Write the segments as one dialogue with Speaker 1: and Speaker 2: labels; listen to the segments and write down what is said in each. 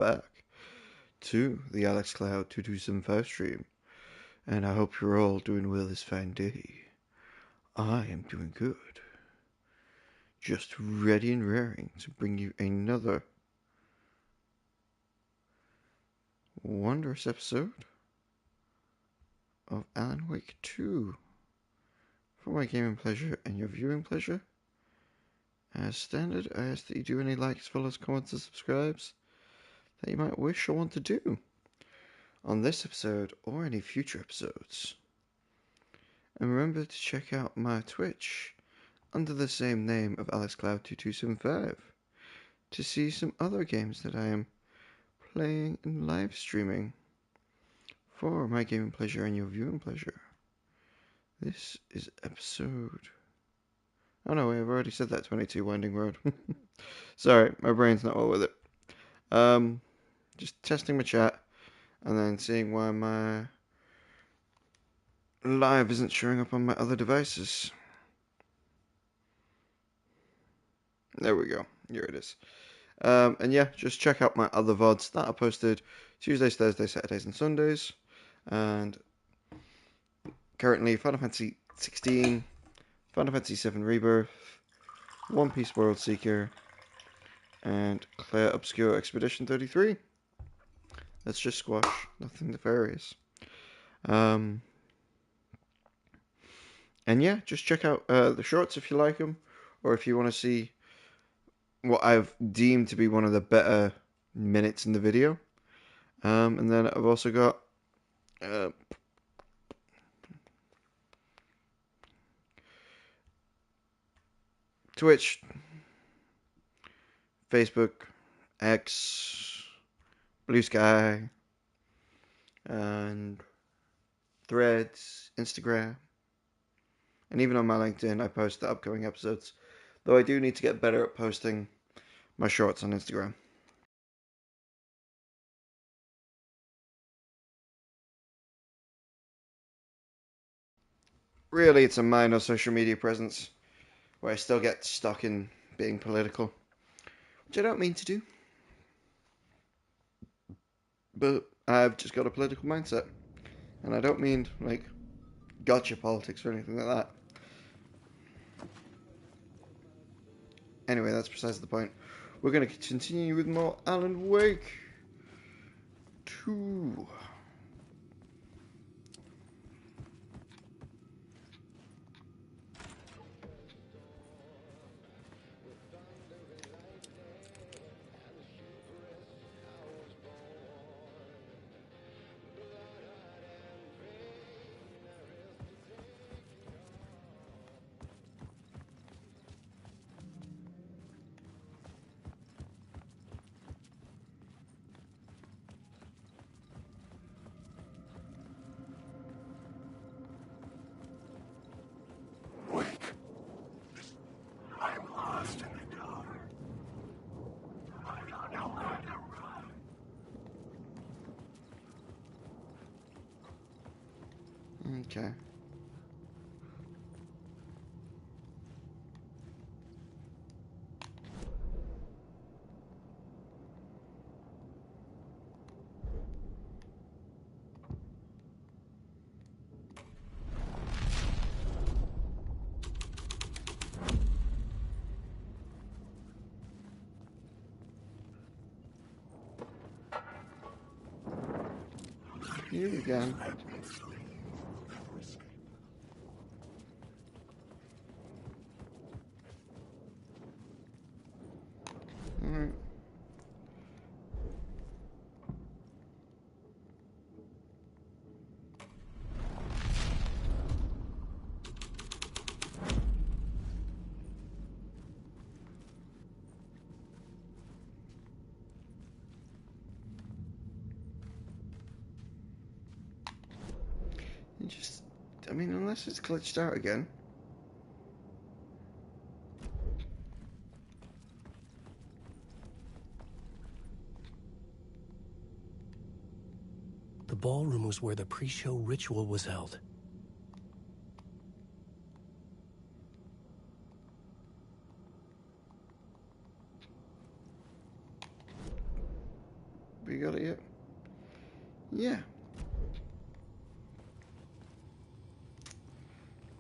Speaker 1: back to the AlexCloud2275 stream, and I hope you're all doing well this fine day. I am doing good. Just ready and raring to bring you another wondrous episode of Alan Wake 2 for my gaming pleasure and your viewing pleasure. As standard, I ask that you do any likes, follows, comments, and subscribes that you might wish or want to do on this episode or any future episodes. And remember to check out my Twitch under the same name of AlexCloud2275 to see some other games that I am playing and live streaming for my gaming pleasure and your viewing pleasure. This is episode... Oh no, I've already said that, 22 Winding Road. Sorry, my brain's not well with it. Just testing my chat and then seeing why my live isn't showing up on my other devices. There we go. Here it is. And yeah, just check out my other VODs that are posted Tuesdays, Thursdays, Saturdays, and Sundays. And currently, Final Fantasy 16, Final Fantasy 7 Rebirth, One Piece World Seeker, and Claire Obscure Expedition 33. That's just squash, nothing nefarious. And yeah, just check out the shorts if you like them, or if you want to see what I've deemed to be one of the better minutes in the video. And then I've also got Twitch, Facebook, X, Blue Sky, and Threads, Instagram, and even on my LinkedIn I post the upcoming episodes, though I do need to get better at posting my shorts on Instagram. Really, it's a minor social media presence where I still get stuck in being political, which I don't mean to do, but I've just got a political mindset, and I don't mean like gotcha politics or anything like that. Anyway, that's precisely the point. We're going to continue with more Alan Wake 2. Okay. You again. Alright. I mean, unless it's glitched out again.
Speaker 2: The ballroom was where the pre-show ritual was held.
Speaker 1: Have you got it yet? Yeah.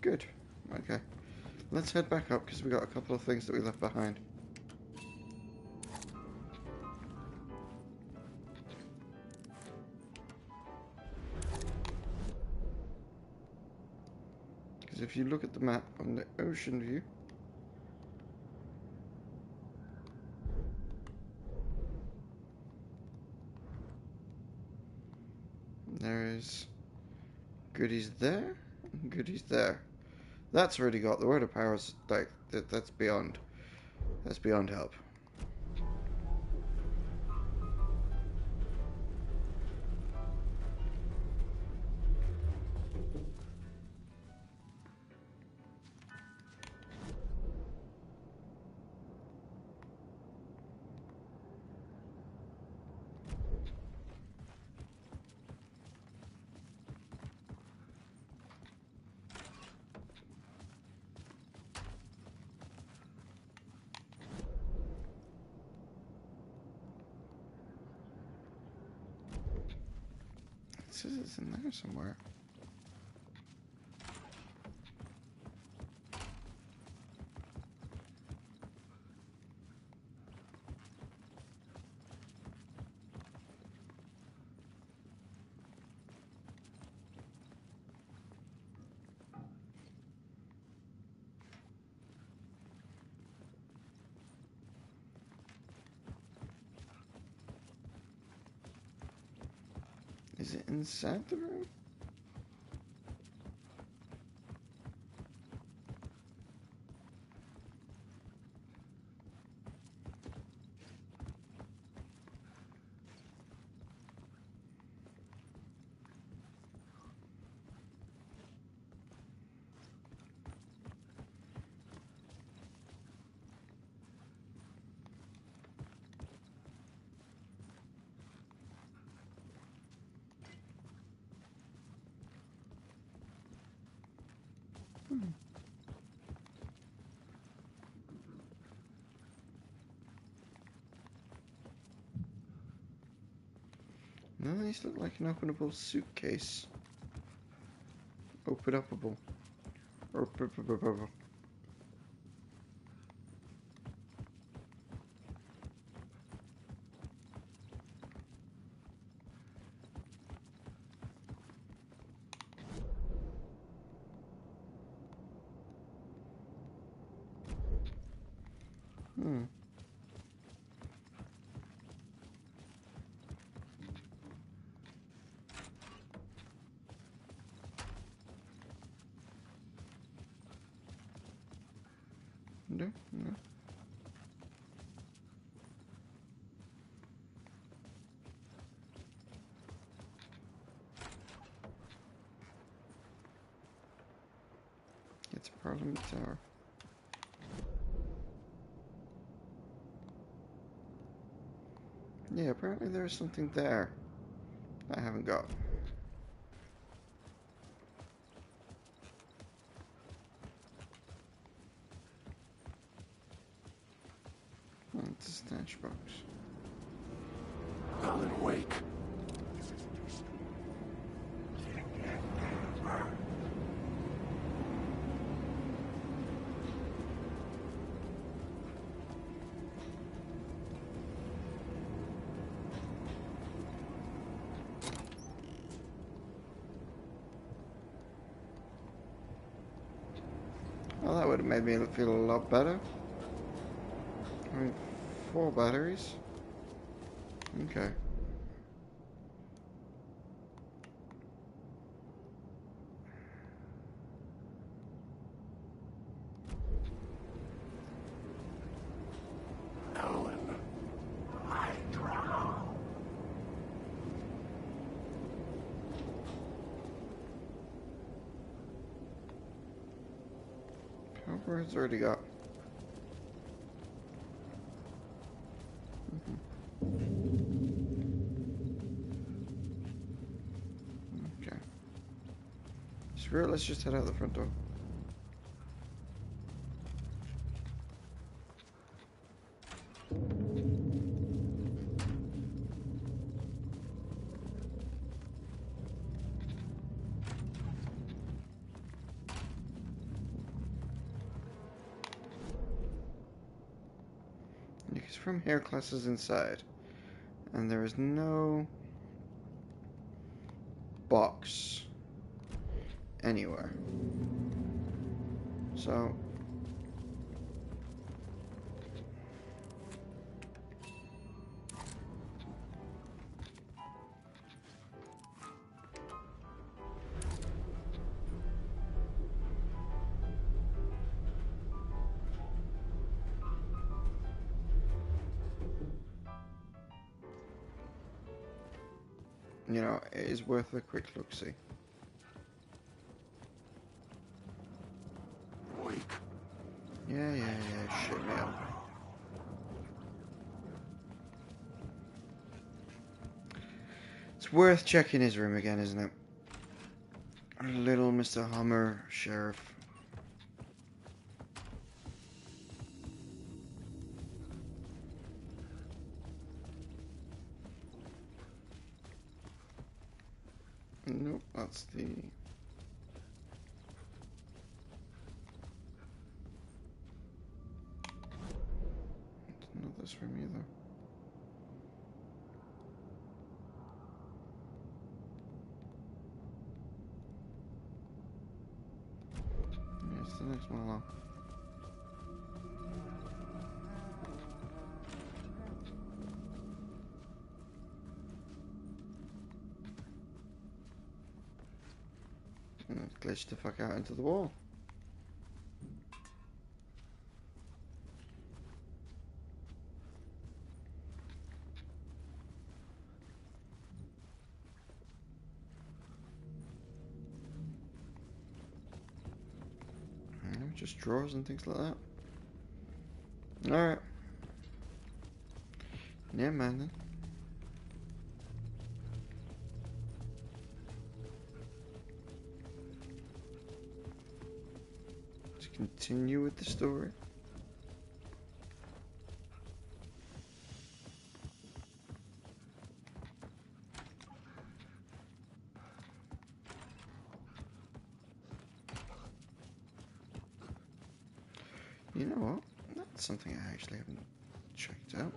Speaker 1: Good. Okay. Let's head back up because we got a couple of things that we left behind. Because if you look at the map on the ocean view, there's goodies there and goodies there. That's already got the word of powers. Like that's beyond help. It says it's in there somewhere. Is it inside the room? No, these look like an openable suitcase. Open-upable. Open-upable. No, no. It's Parliament Tower. Yeah, apparently there's something there I haven't got. Oh, it's a stash box.
Speaker 3: Alan, wake.
Speaker 1: Well, that would have made me feel a lot better. I mean, 4 batteries. Okay.
Speaker 3: Alan, I drown.
Speaker 1: Power's already got. Okay. Screw it, let's just head out the front door. from hair classes inside. And there is no box anywhere. So you know, it is worth a quick look-see.
Speaker 3: Wake.
Speaker 1: Yeah, shit, man. It's worth checking his room again, isn't it? Little Mr. Hummer, Sheriff. Nope, that's the... It's not this room either. Yeah, it's the next one along. And it glitched the fuck out into the wall. Just drawers and things like that. Alright. Never mind then. Let's continue with the story. You know what? That's something I actually haven't checked out.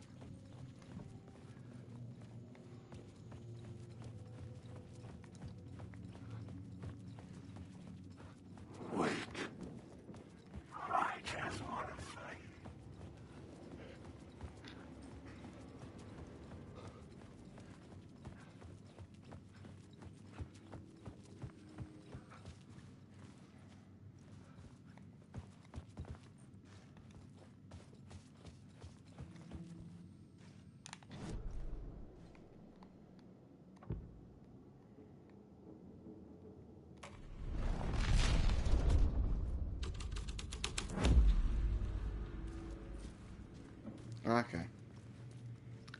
Speaker 3: Wake. I just want to fight.
Speaker 1: Okay.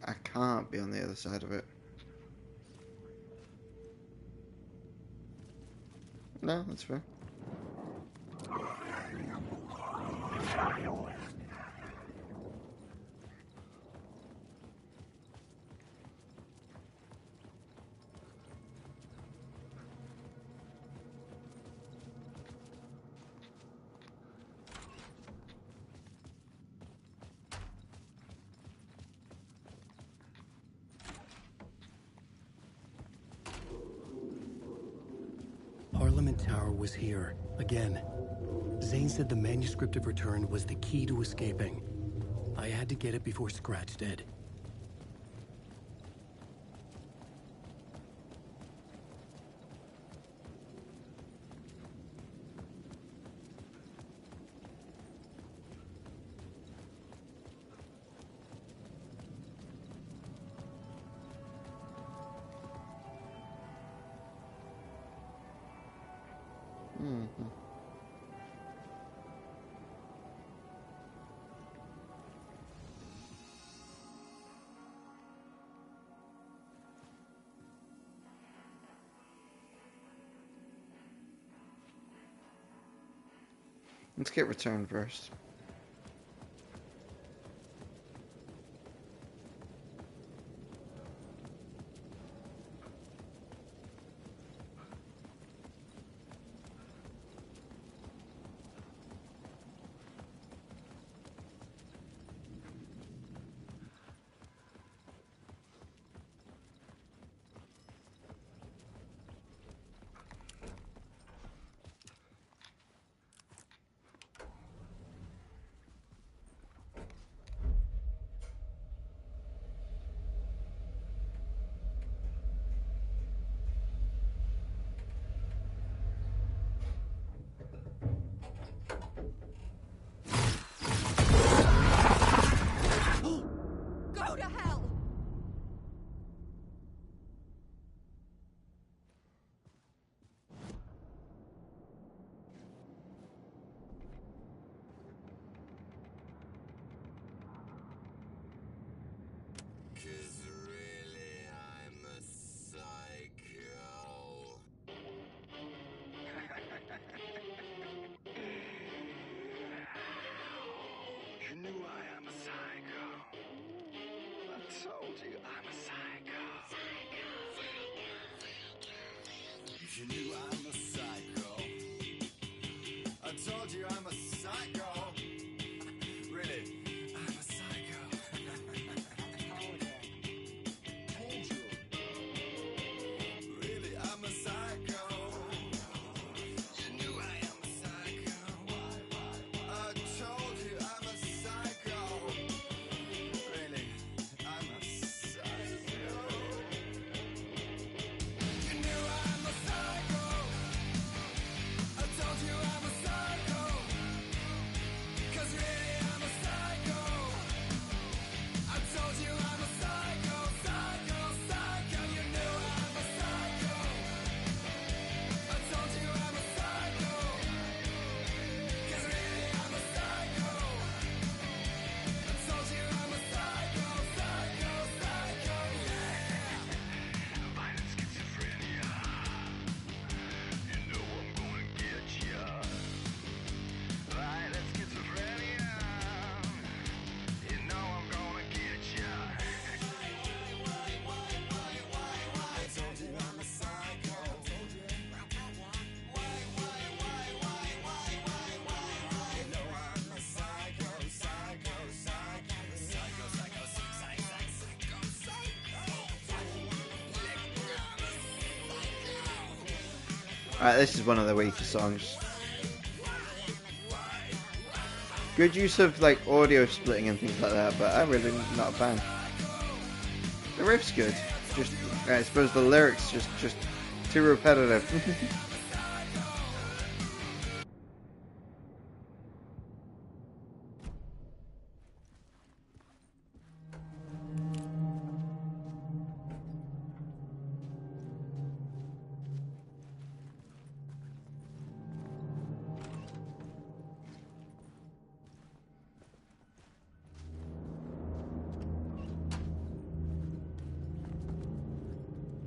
Speaker 1: I can't be on the other side of it. No, that's fair.
Speaker 2: Parliament Tower was here, again. Zane said the manuscript of return was the key to escaping. I had to get it before Scratch did.
Speaker 1: Mm-hmm. Let's get return first.
Speaker 3: You knew I am a psycho. I told you I'm a psycho. You knew I'm a psycho. I told you I'm a psycho. Really, I'm a psycho. Told you. Really, I'm a psycho. You knew I am a psycho. I told you I'm a psycho. Really, I'm a psycho. You knew I'm a psycho. I told you I'm a psycho. 'Cause really I'm a psycho. I told you I'm a psycho, psycho, psycho. You knew I'm a psycho. I told you I'm a psycho. 'Cause really I'm a psycho. I told you I'm a psycho, psycho, psycho, yeah. Violent schizophrenia. You know I'm gonna get ya. Violent schizophrenia. You know I'm gonna get ya. I told you I'm a psycho. You know I'm a psycho, psycho, psycho, psycho, psycho, psycho,
Speaker 1: Alright, this is one of the weaker songs. Good use of like audio splitting and things like that, but I'm really not a fan. The riff's good, just I suppose the lyrics just too repetitive.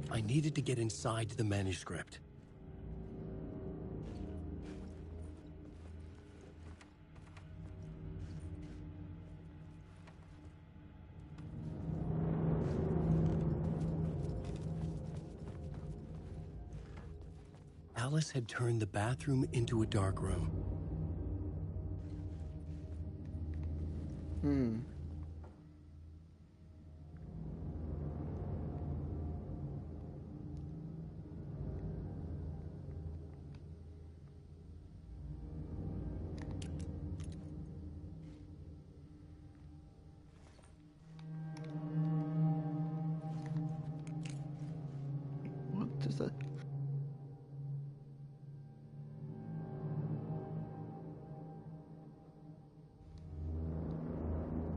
Speaker 2: I needed to get inside the manuscript. Alice had turned the bathroom into a dark room.
Speaker 1: What is that?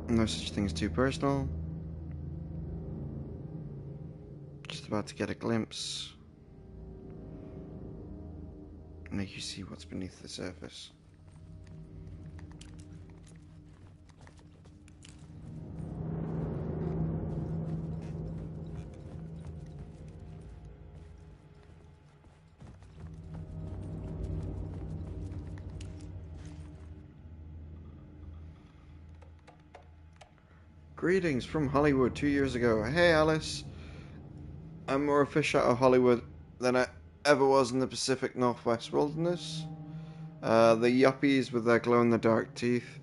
Speaker 1: No such thing as too personal. Just about to get a glimpse. Make you see what's beneath the surface. Greetings from Hollywood 2 years ago. Hey Alice, I'm more a fish out of Hollywood than I ever was in the Pacific Northwest wilderness. The yuppies with their glow-in-the-dark teeth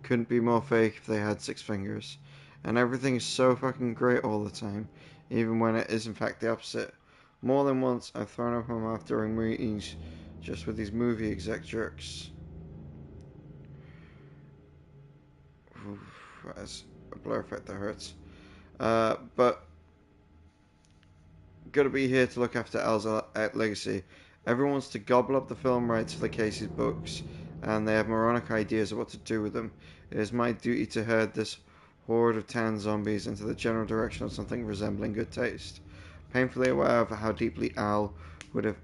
Speaker 1: couldn't be more fake if they had 6 fingers. And everything is so fucking great all the time, even when it is in fact the opposite. More than once, I've thrown up my mouth during meetings just with these movie exec jerks. Oof, that's a blur effect that hurts. But gotta be here to look after Al's legacy. Everyone wants to gobble up the film rights for the Casey's books, and they have moronic ideas of what to do with them. It is my duty to herd this horde of town zombies into the general direction of something resembling good taste. Painfully aware of how deeply Al would have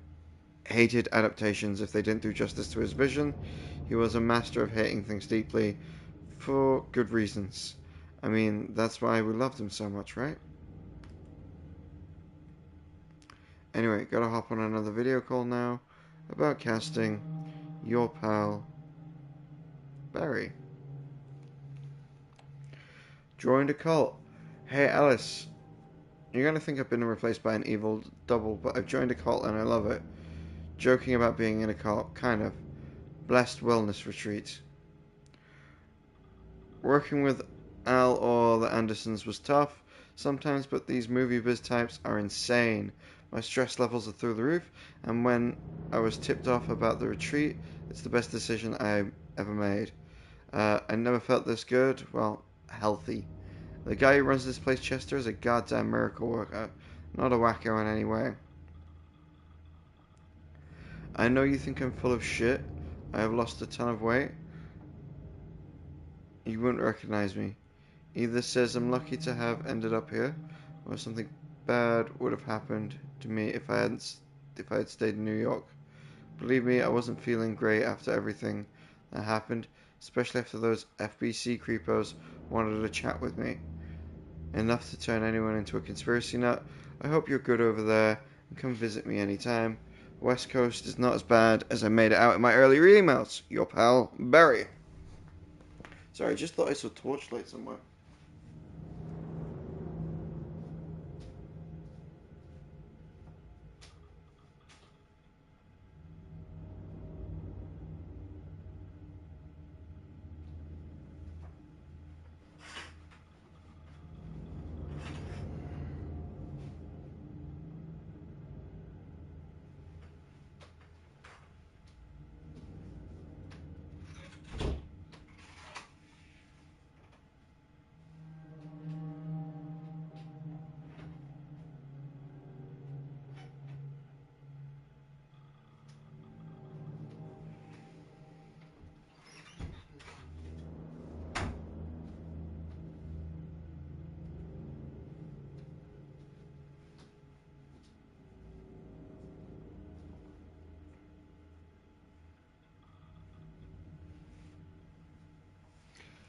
Speaker 1: hated adaptations if they didn't do justice to his vision, he was a master of hating things deeply, for good reasons. I mean, that's why we loved him so much, right? Anyway, gotta hop on another video call now about casting your pal, Barry. Joined a cult. Hey Alice, you're gonna think I've been replaced by an evil double, but I've joined a cult and I love it. Joking about being in a cult, kind of. Blessed wellness retreat. Working with Al or the Andersons was tough sometimes, but these movie biz types are insane. My stress levels are through the roof, and when I was tipped off about the retreat, it's the best decision I ever made. I never felt this good, well, healthy. The guy who runs this place, Chester, is a goddamn miracle worker, not a wacko in any way. I know you think I'm full of shit. I have lost a ton of weight. You wouldn't recognize me. Either says I'm lucky to have ended up here, or something bad would have happened to me if I had stayed in New York. Believe me, I wasn't feeling great after everything that happened, especially after those FBC creepos wanted to chat with me. Enough to turn anyone into a conspiracy nut. I hope you're good over there, and come visit me anytime. West Coast is not as bad as I made it out in my earlier emails. Your pal, Barry. Sorry, I just thought I saw Torchlight somewhere.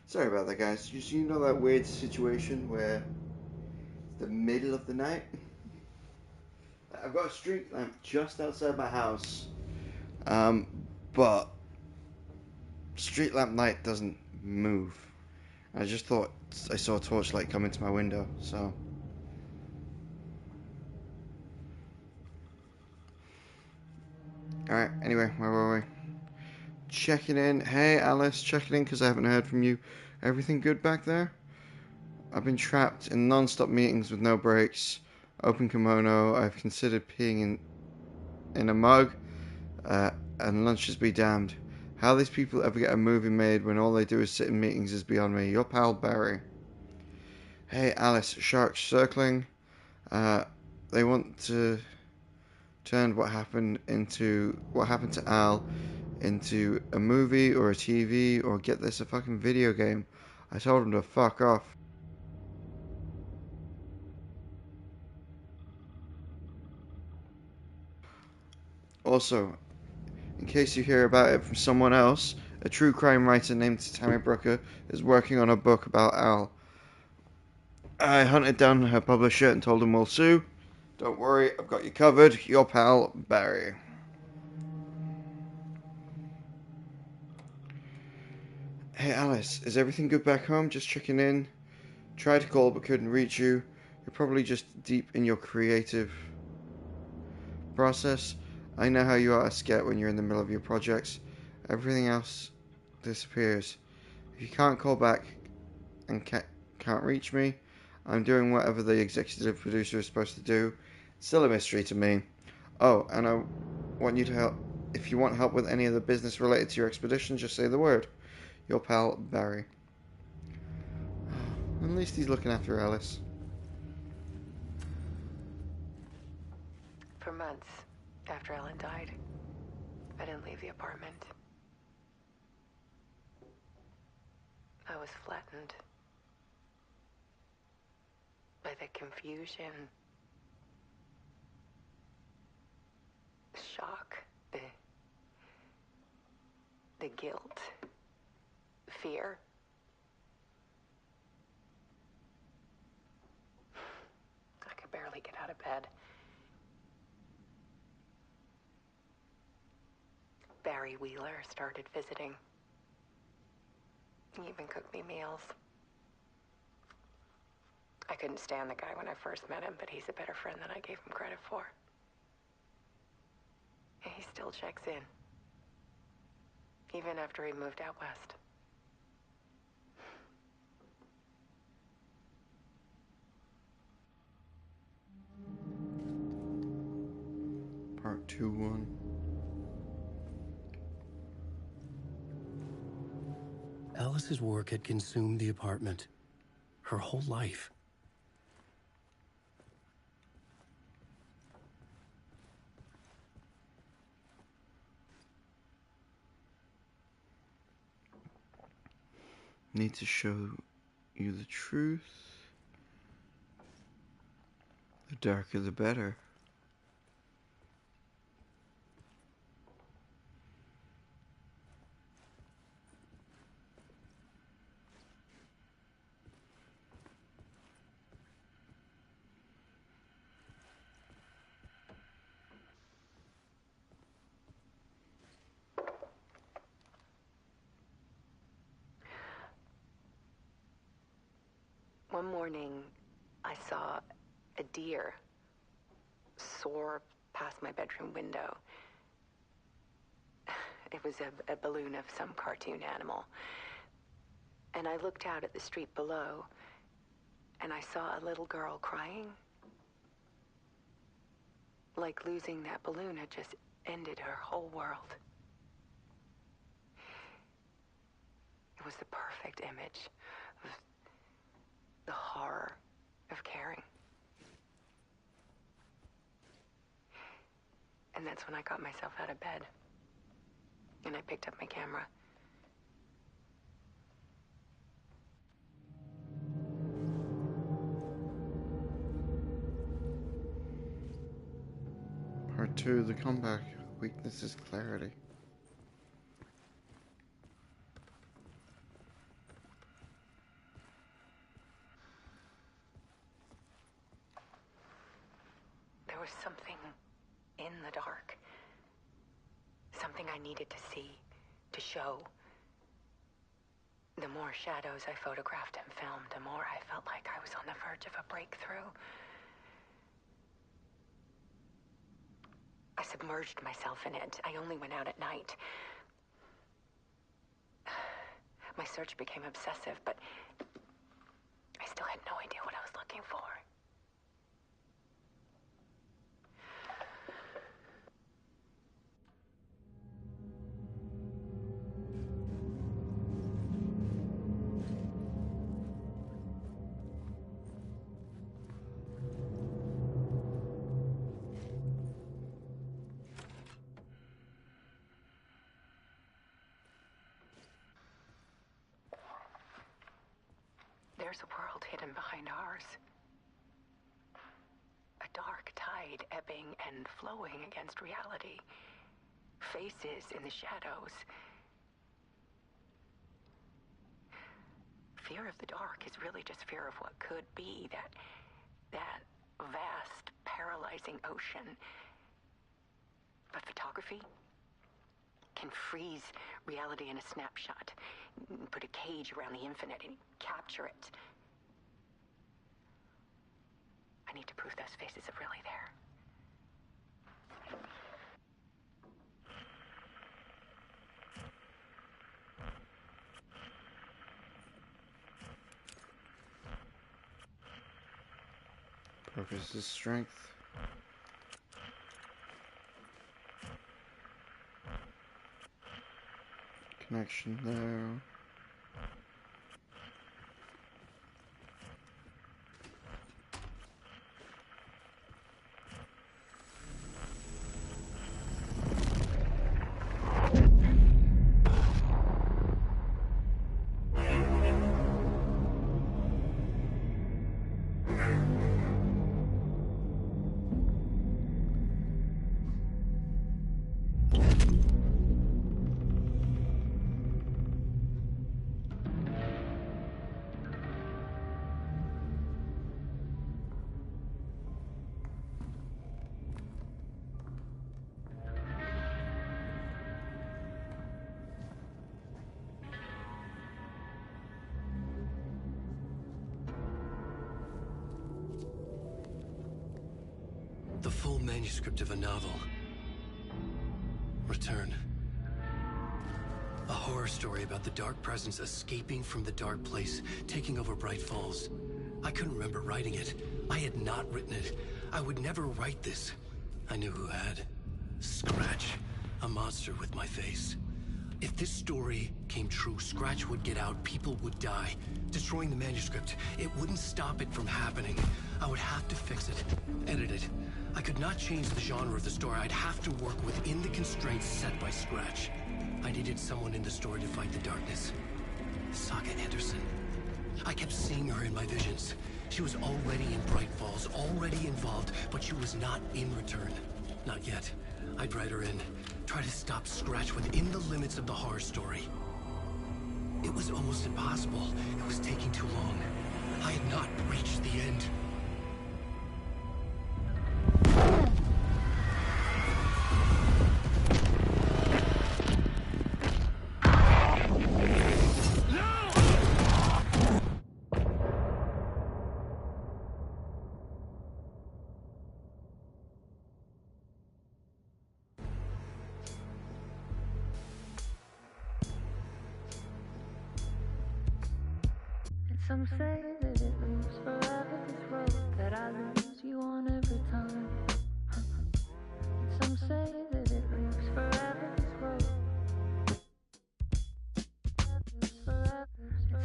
Speaker 1: Sorry about that, guys. You know that weird situation where it's the middle of the night? I've got a street lamp just outside my house, but street lamp light doesn't move. I just thought I saw a torchlight come into my window, so. Alright, anyway, where were we? Checking in. Hey, Alice, checking in because I haven't heard from you. Everything good back there? I've been trapped in non-stop meetings with no breaks. Open kimono. I've considered peeing in a mug, and lunches be damned. How these people ever get a movie made when all they do is sit in meetings is beyond me. Your pal Barry. Hey, Alice, sharks circling. They want to turn what happened to Al into a movie or a TV or get this a fucking video game. I told him to fuck off. Also, in case you hear about it from someone else, a true crime writer named Tammy Brooker is working on a book about Al. I hunted down her publisher and told him we'll sue. Don't worry, I've got you covered. Your pal, Barry. Hey Alice, is everything good back home? Just checking in. Tried to call but couldn't reach you. You're probably just deep in your creative process. I know how you are, Sket, when you're in the middle of your projects. Everything else disappears. If you can't call back and can't reach me, I'm doing whatever the executive producer is supposed to do. It's still a mystery to me. Oh, and I want you to help. If you want help with any of the business related to your expedition, just say the word. Your pal, Barry. At least he's looking after Alice.
Speaker 4: For months after Ellen died, I didn't leave the apartment. I was flattened by the confusion, shock, the guilt, fear. I could barely get out of bed. Barry Wheeler started visiting. He even cooked me meals. I couldn't stand the guy when I first met him, but he's a better friend than I gave him credit for. He still checks in. Even after he moved out west.
Speaker 1: Part 2-1.
Speaker 2: Alice's work had consumed the apartment. Her whole life.
Speaker 1: Need to show you the truth. The darker the better.
Speaker 4: One morning, I saw a deer soar past my bedroom window. It was a balloon of some cartoon animal. And I looked out at the street below, and I saw a little girl crying. Like losing that balloon had just ended her whole world. It was the perfect image of the horror of caring. And that's when I got myself out of bed. And I picked up my camera.
Speaker 1: Part 2, the comeback. Weakness is clarity.
Speaker 4: There was something in the dark. Something I needed to see, to show. The more shadows I photographed and filmed, the more I felt like I was on the verge of a breakthrough. I submerged myself in it. I only went out at night. My search became obsessive, but I still had no idea what I was looking for. There's a world hidden behind ours. A dark tide ebbing and flowing against reality. Faces in the shadows. Fear of the dark is really just fear of what could be, that vast, paralyzing ocean. But photography can freeze reality in a snapshot, put a cage around the infinite and capture it. I need to prove those faces are really there.
Speaker 1: Purpose is strength. Connection there.
Speaker 2: The full manuscript of a novel. Return. A horror story about the dark presence escaping from the dark place, taking over Bright Falls. I couldn't remember writing it. I had not written it. I would never write this. I knew who had. Scratch. A monster with my face. If this story came true, Scratch would get out, people would die. Destroying the manuscript, it wouldn't stop it from happening. I would have to fix it, edit it. I could not change the genre of the story. I'd have to work within the constraints set by Scratch. I needed someone in the story to fight the darkness. Saga Anderson. I kept seeing her in my visions. She was already in Bright Falls, already involved, but she was not in Return. Not yet. I'd write her in. Try to stop Scratch within the limits of the horror story. It was almost impossible. It was taking too long. I had not reached the end.
Speaker 5: Some say that it lives forever, this road that I lose you on every time. Some say that it lives forever, this road.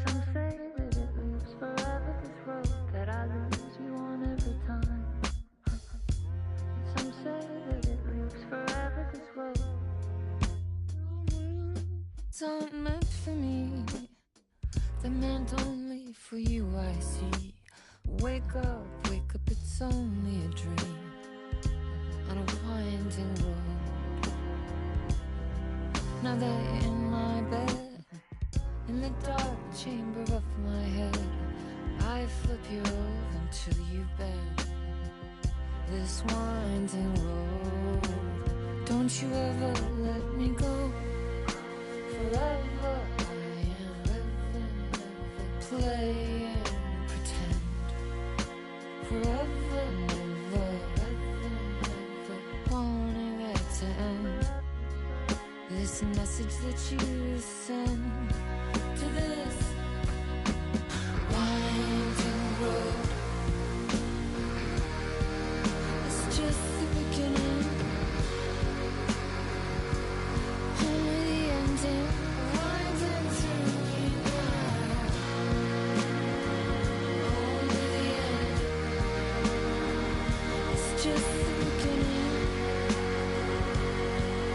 Speaker 5: Some say that it lives forever, this road that I lose you on every time. Some say that it lives forever, this road. It's not meant for me. They're meant only for you, I see. Wake up, it's only a dream on a winding road. Now they're in my bed, in the dark chamber of my head. I flip you over until you bend this winding road. Don't you ever let me go. Forever play and pretend. Forever, never, wanting it to end. This message that you send to this winding road. It's just the beginning, only the ending. Winding through me now. Just the beginning,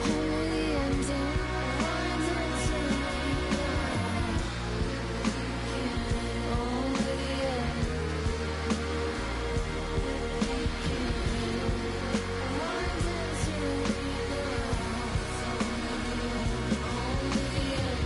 Speaker 5: only the ending. Winding through me now. Only the end. Winding through me now. Only the end. Winding through me now. Only the end.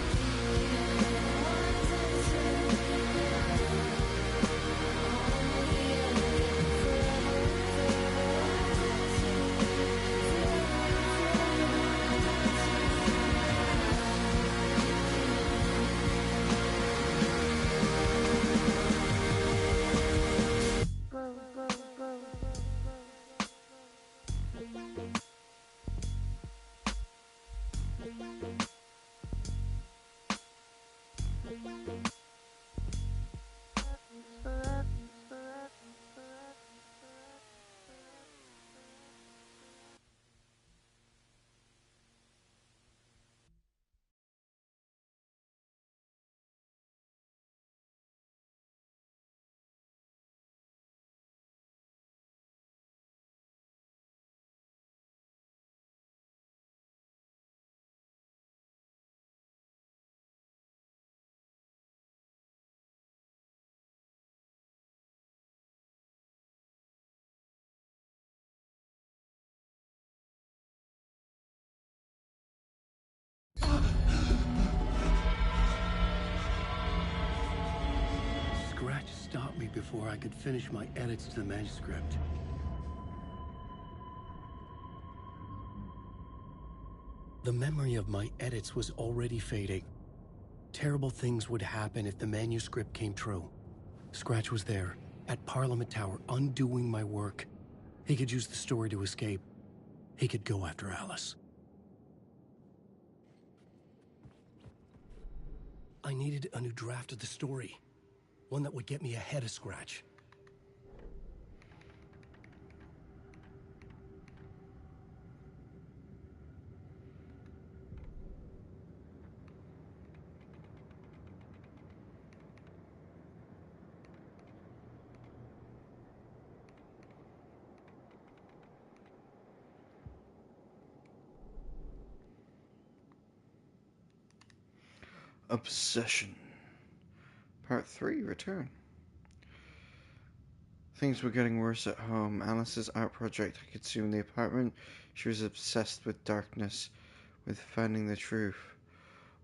Speaker 2: Scratch stopped me before I could finish my edits to the manuscript. The memory of my edits was already fading. Terrible things would happen if the manuscript came true. Scratch was there, at Parliament Tower, undoing my work. He could use the story to escape. He could go after Alice. I needed a new draft of the story. One that would get me ahead of Scratch.
Speaker 1: Obsession. Part 3, Return. Things were getting worse at home. Alice's art project had consumed the apartment. She was obsessed with darkness, with finding the truth.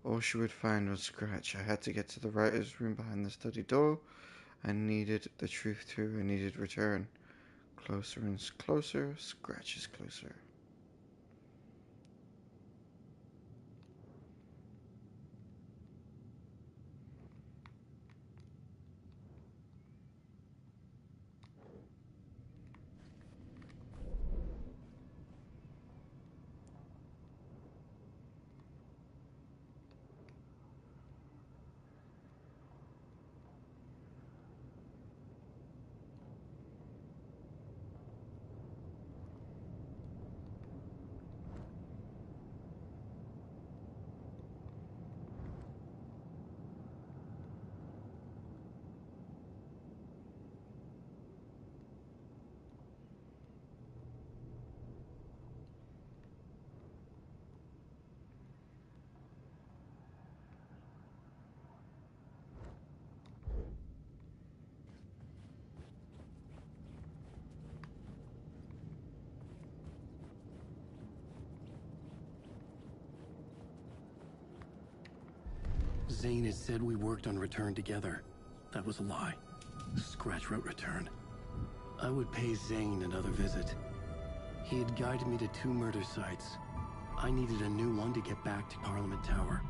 Speaker 1: All she would find was Scratch. I had to get to the writer's room behind the study door. I needed the truth too. I needed Return. Closer and closer. Scratch is closer.
Speaker 2: Zane had said we worked on Return together. That was a lie. Scratch wrote Return. I would pay Zane another visit. He had guided me to 2 murder sites. I needed a new one to get back to Parliament Tower.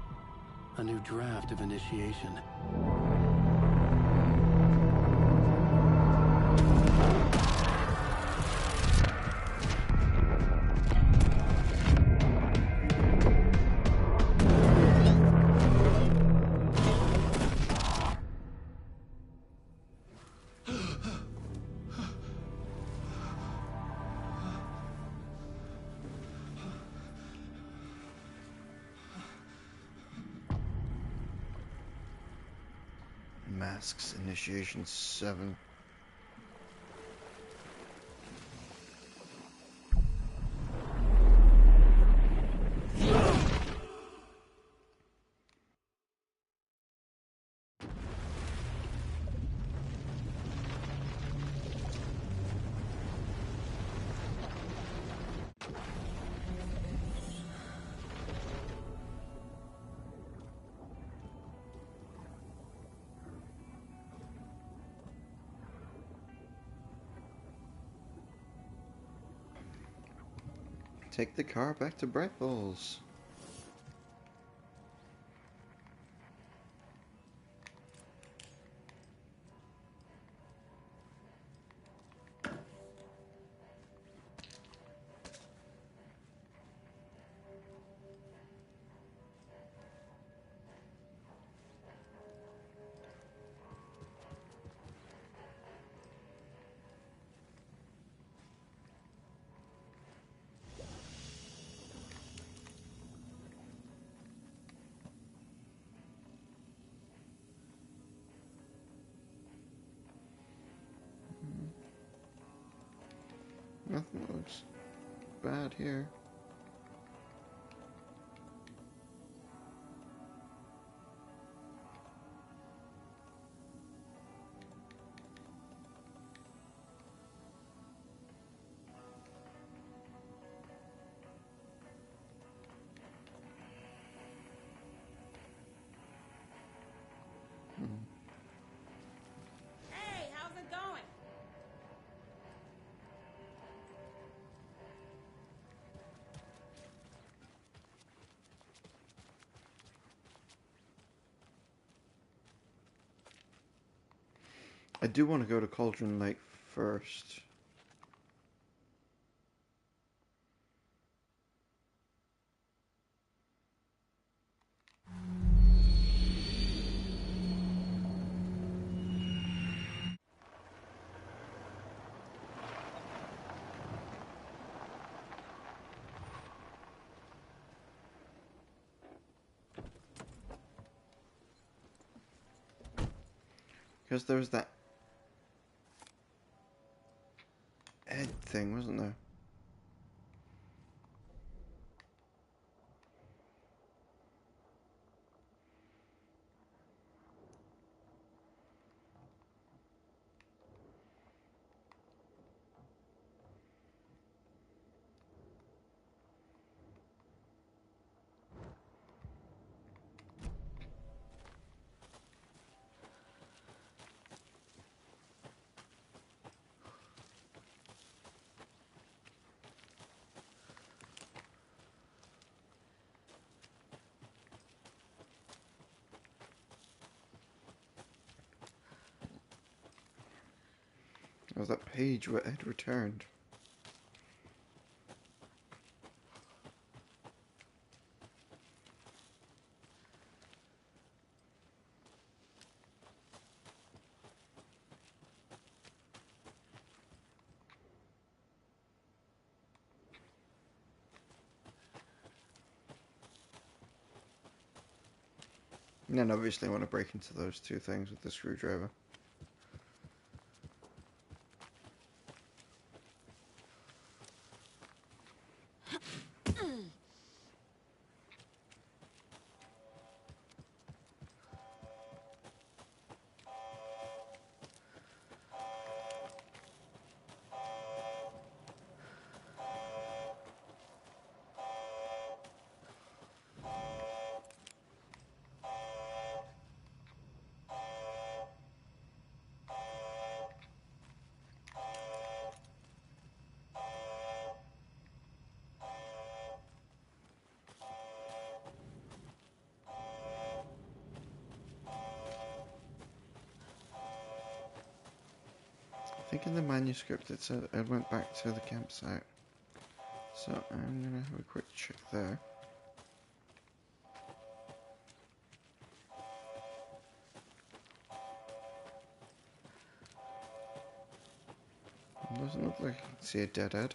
Speaker 2: A new draft of Initiation.
Speaker 1: Masks, Initiation 7. Take the car back to Bright Falls. Nothing looks bad here.
Speaker 6: Hey, how's it going?
Speaker 1: I do want to go to Cauldron Lake first. Because there was that head thing, wasn't there? There was that page where Ed returned. And then obviously I want to break into those two things with the screwdriver. I think in the manuscript it said Ed went back to the campsite. So I'm gonna have a quick check there. It doesn't look like I can see a dead Ed.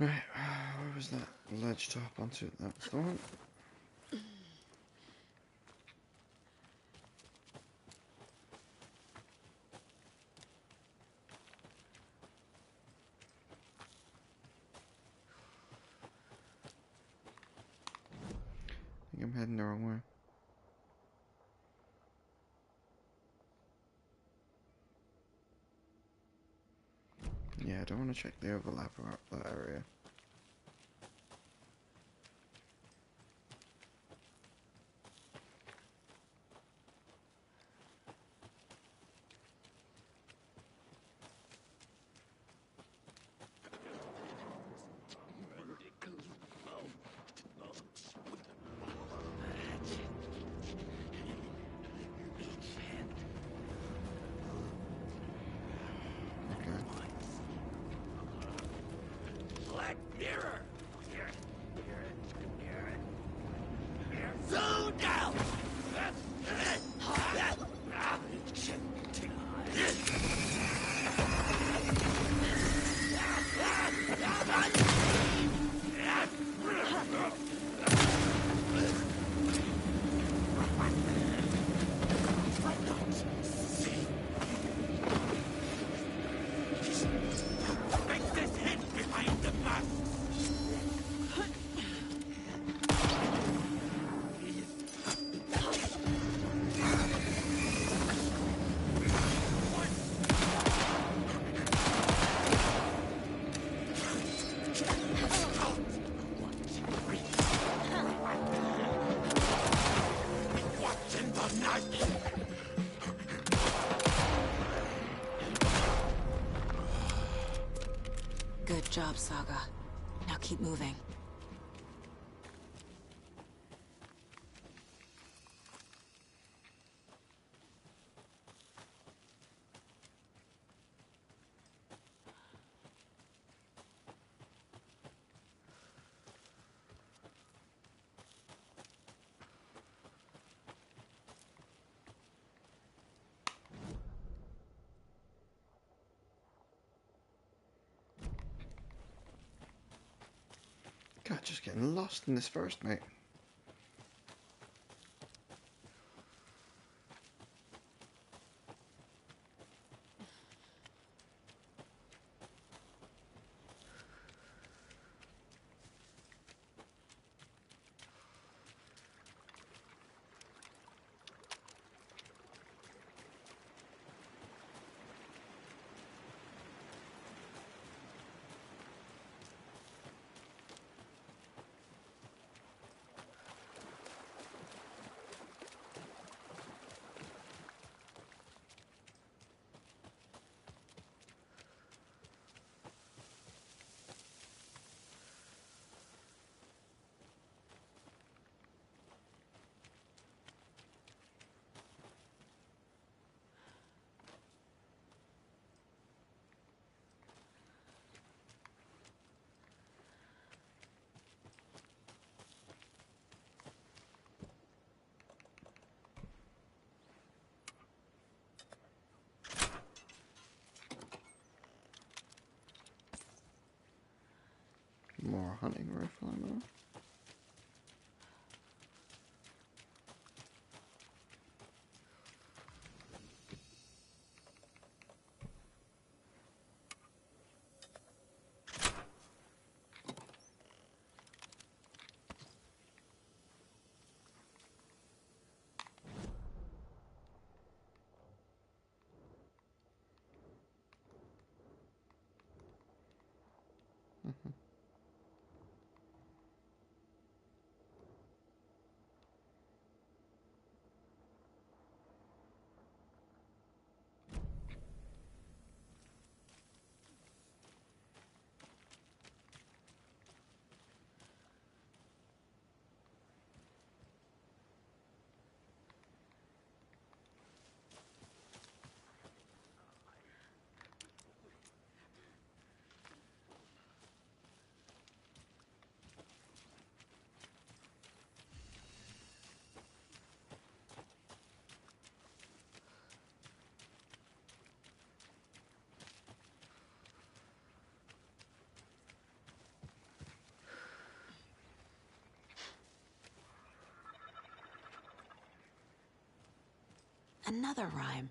Speaker 1: Right, where was that ledge to hop onto? That was the one. I think I'm heading the wrong way. I don't want to check the overlap about that area.
Speaker 3: Black Mirror! Zoom down! Make this hit behind the bus! What's in the night?
Speaker 6: Good job, Saga. Now keep moving.
Speaker 1: God, just getting lost in this forest, mate. More hunting rifle ammo.
Speaker 6: Another rhyme.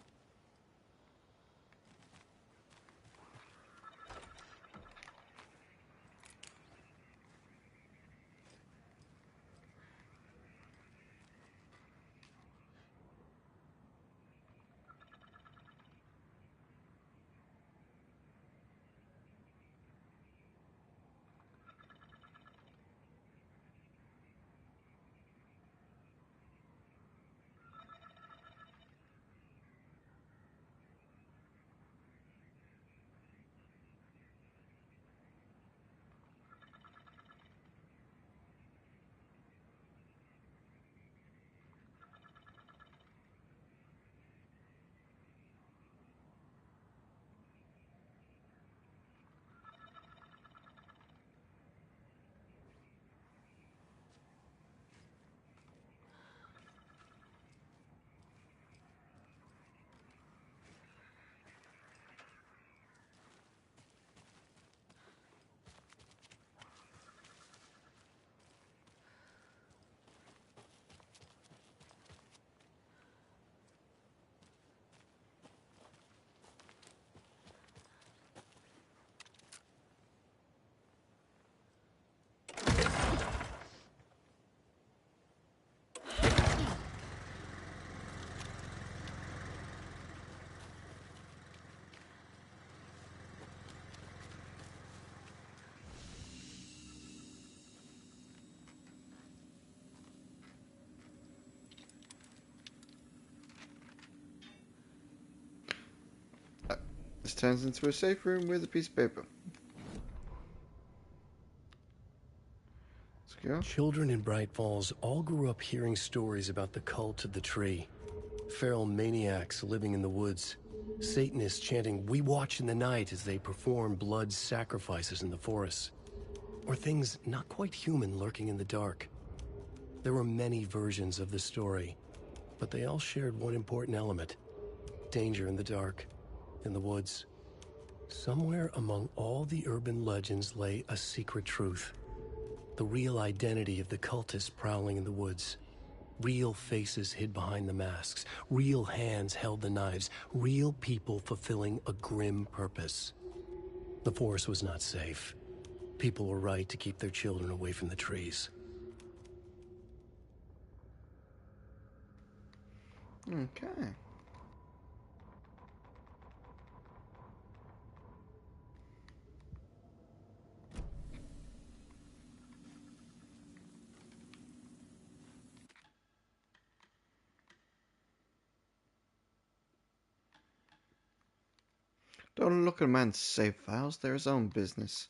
Speaker 1: turns into a safe room with a piece of paper. Let's go.
Speaker 2: Children in Bright Falls all grew up hearing stories about the cult of the tree. Feral maniacs living in the woods. Satanists chanting, "We watch in the night," as they perform blood sacrifices in the forests. Or things not quite human lurking in the dark. There were many versions of the story, but they all shared one important element. Danger in the dark, in the woods. Somewhere among all the urban legends lay a secret truth. The real identity of the cultists prowling in the woods. Real faces hid behind the masks. Real hands held the knives. Real people fulfilling a grim purpose. The forest was not safe. People were right to keep their children away from the trees.
Speaker 1: Okay. Don't look at a man's save files, they're his own business.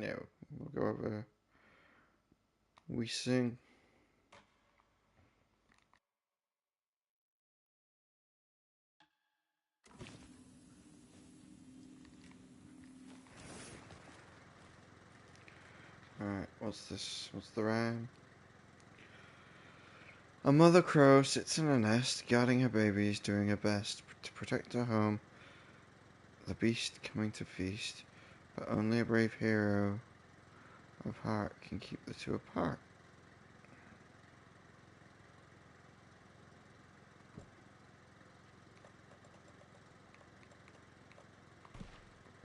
Speaker 1: Yeah, we'll go over. We sing. Alright, what's this? What's the rhyme? A mother crow sits in a nest, guarding her babies, doing her best to protect her home. The beast coming to feast, but only a brave hero of heart can keep the two apart.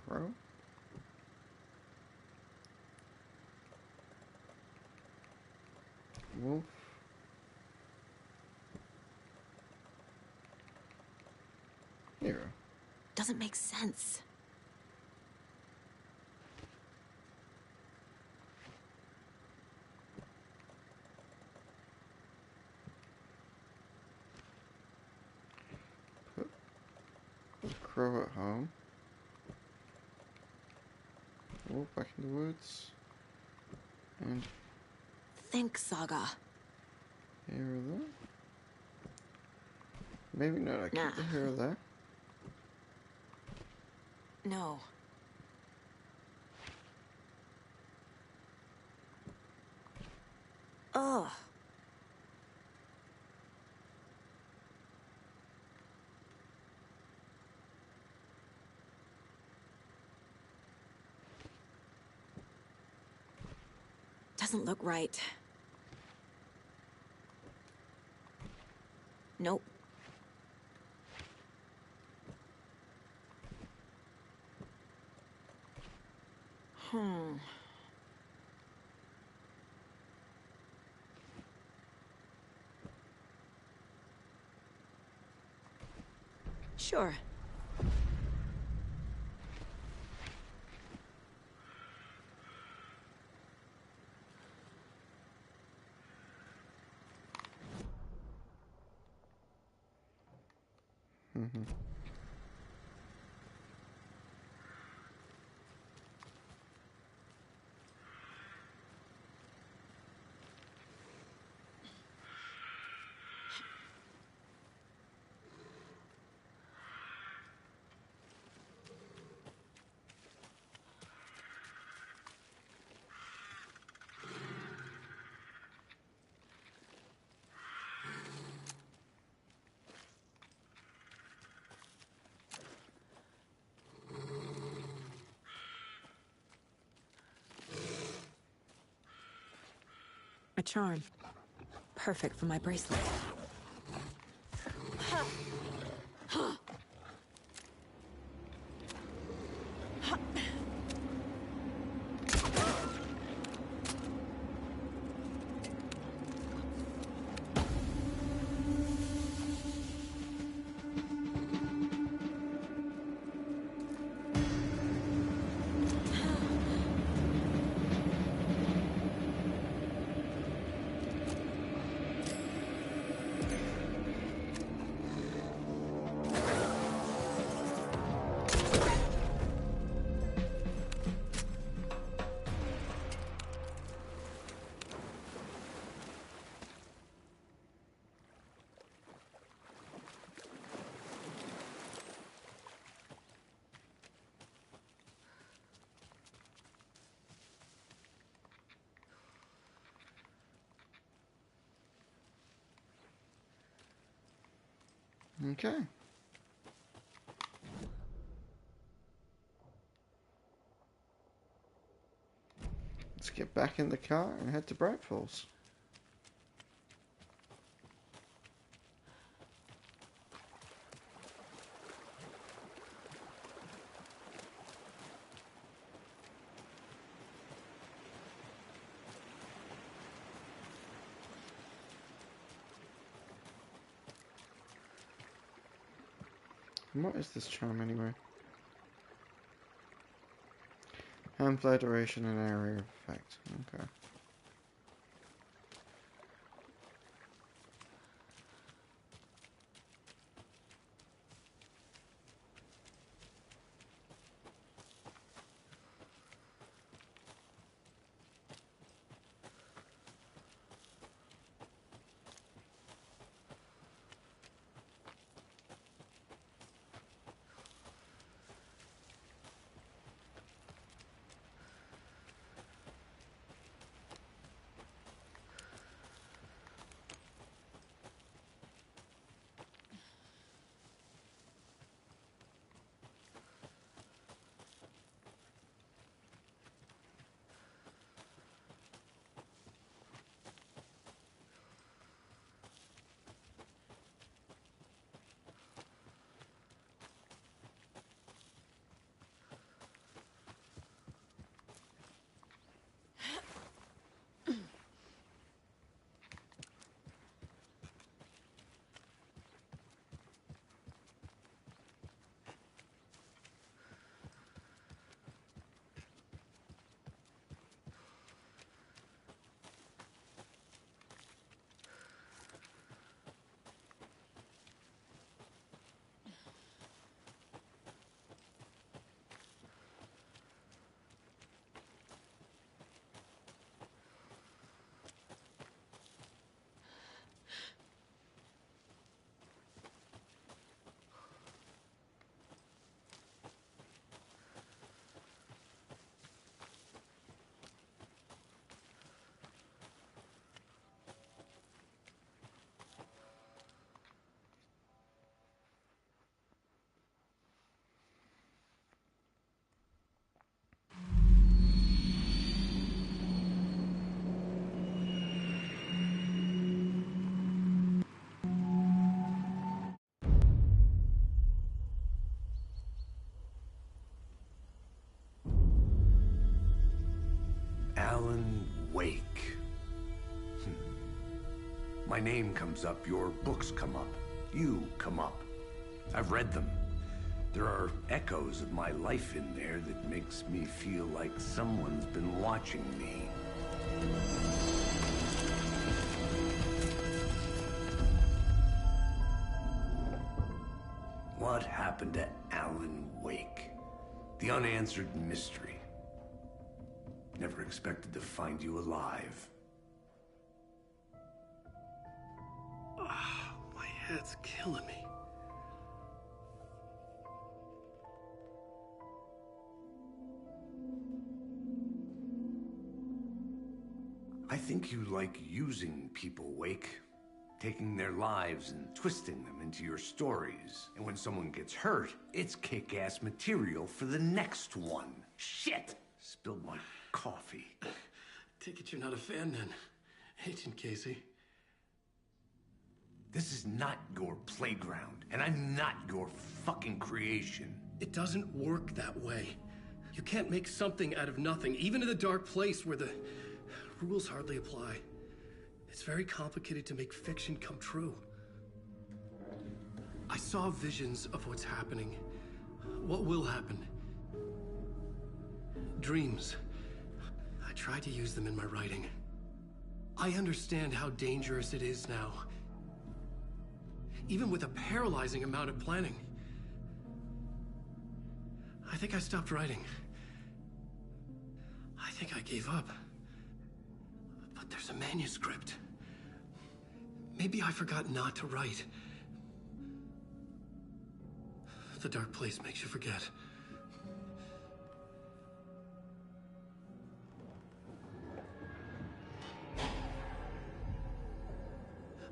Speaker 1: Crow? Wolf? Hero.
Speaker 6: Doesn't make sense.
Speaker 1: Put crow at home. Wolf back in the woods. And
Speaker 6: Think, Saga.
Speaker 1: hero there. Maybe not, I keep
Speaker 6: Nah.
Speaker 1: the hero there.
Speaker 6: No. Ugh. Doesn't look right. Nope. Sure. A charm. Perfect for my bracelet.
Speaker 1: Okay. Let's get back in the car and head to Bright Falls. And what is this charm anyway? Hand flare duration and area of effect. Okay.
Speaker 7: Alan Wake. My name comes up, your books come up, you come up. I've read them. There are echoes of my life in there that makes me feel like someone's been watching me. What happened to Alan Wake? The unanswered mystery. Never expected to find you alive.
Speaker 2: My head's killing me.
Speaker 7: I think you like using people, Wake. Taking their lives and twisting them into your stories. And when someone gets hurt, it's kick-ass material for the next one. Shit! Spilled my coffee.
Speaker 2: Take it you're not a fan then, Agent Casey.
Speaker 7: This is not your playground, and I'm not your fucking creation.
Speaker 2: It doesn't work that way. You can't make something out of nothing, even in a dark place where the rules hardly apply. It's very complicated to make fiction come true. I saw visions of what's happening, what will happen. Dreams. I tried to use them in my writing. I understand how dangerous it is now. Even with a paralyzing amount of planning. I think I stopped writing. I think I gave up. But there's a manuscript. Maybe I forgot not to write. The dark place makes you forget.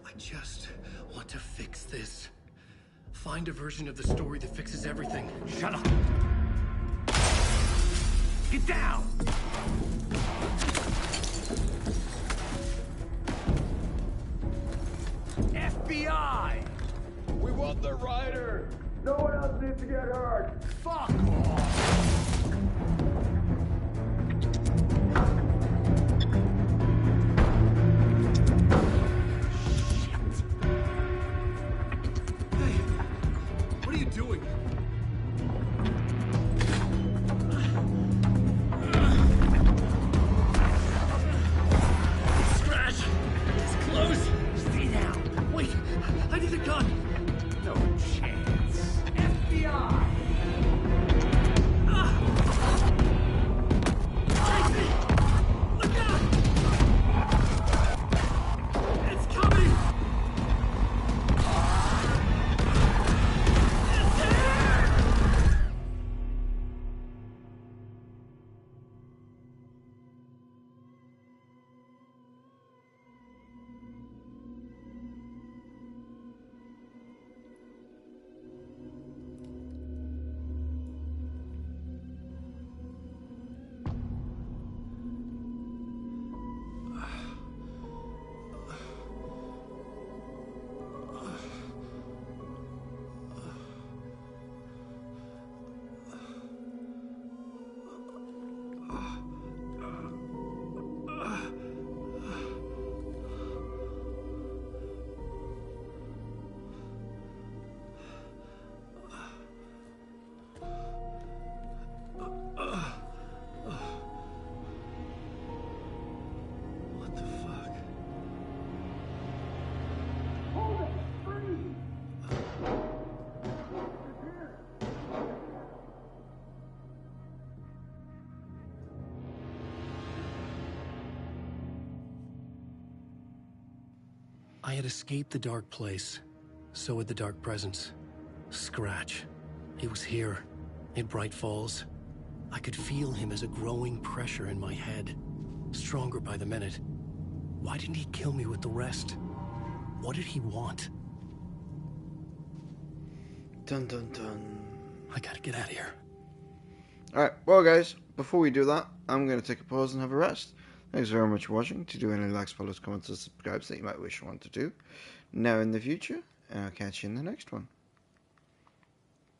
Speaker 2: I just want to fix this. Find a version of the story that fixes everything.
Speaker 7: Shut up! Get down! FBI!
Speaker 3: We want the rider! No one else needs to get hurt!
Speaker 7: Fuck off!
Speaker 2: Hey, what are you doing? Scratch! It's close!
Speaker 7: Stay down!
Speaker 2: Wait, I need a gun!
Speaker 7: No chance. FBI!
Speaker 2: Tracy! Look out! It's coming! It's here! What the fuck? I had escaped the dark place. So had the dark presence. Scratch. It was here, in Bright Falls. I could feel him as a growing pressure in my head, stronger by the minute. Why didn't he kill me with the rest? What did he want?
Speaker 1: Dun dun dun.
Speaker 2: I gotta get out of here.
Speaker 1: Alright, well guys, before we do that, I'm going to take a pause and have a rest. Thanks very much for watching. To do any likes, follows, comments, or subscribes that you might wish or want to do now in the future, and I'll catch you in the next one.